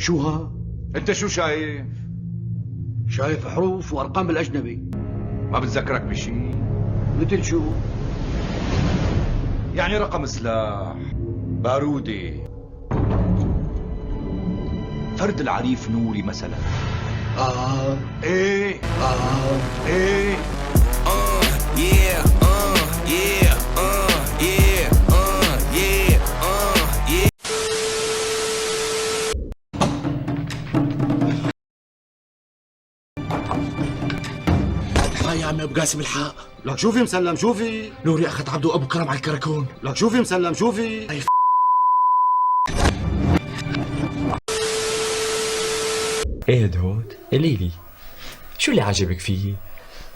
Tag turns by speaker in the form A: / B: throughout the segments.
A: شو ها؟
B: انت شو شايف؟
A: شايف حروف وارقام بالاجنبي.
B: ما بتذكرك بشي؟
A: مثل شو؟
B: يعني رقم سلاح، بارودة، فرد العريف نوري مثلا. ايه ايه
C: Yeah, yeah, yeah, yeah, yeah.
D: هاي يا عمي ابو قاسم الحق.
A: لك شوفي مسلم شوفي.
D: نوري اخذ عبده ابو كرم على الكراكون.
A: لك شوفي مسلم شوفي.
E: ايه هدهد قوليلي شو اللي عجبك فيه؟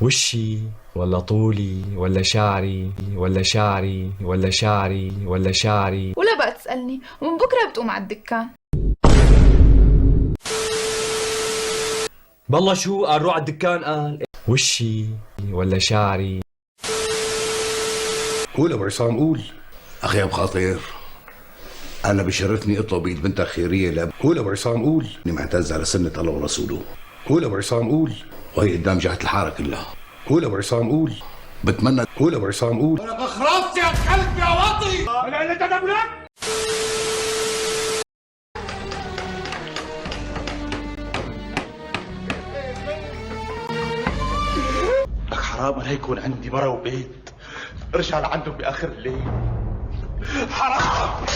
E: وشي ولا طولي ولا شعري ولا شعري ولا شعري ولا شعري؟
F: ولا بقى تسألني، ومن بكرة بتقوم على الدكان.
E: بالله شو قال روح على الدكان؟ قال وشي ولا شعري؟
G: قول ابو عصام قول. اخي ابو خاطر، انا بشرفني اطلب بيد بنتك خيريه لاب. قول ابو عصام قول اني معتز على سنه الله ورسوله. قول ابو عصام قول وهي قدام جهه الحاره كلها. قول ابو عصام قول بتمنى. قول ابو عصام قول.
D: انا بخربت يا كلب يا واطي. انا اللي تدب لك.
H: لك حرام انا يكون عندي مرة وبيت ارجع لعندهم باخر الليل. حرام.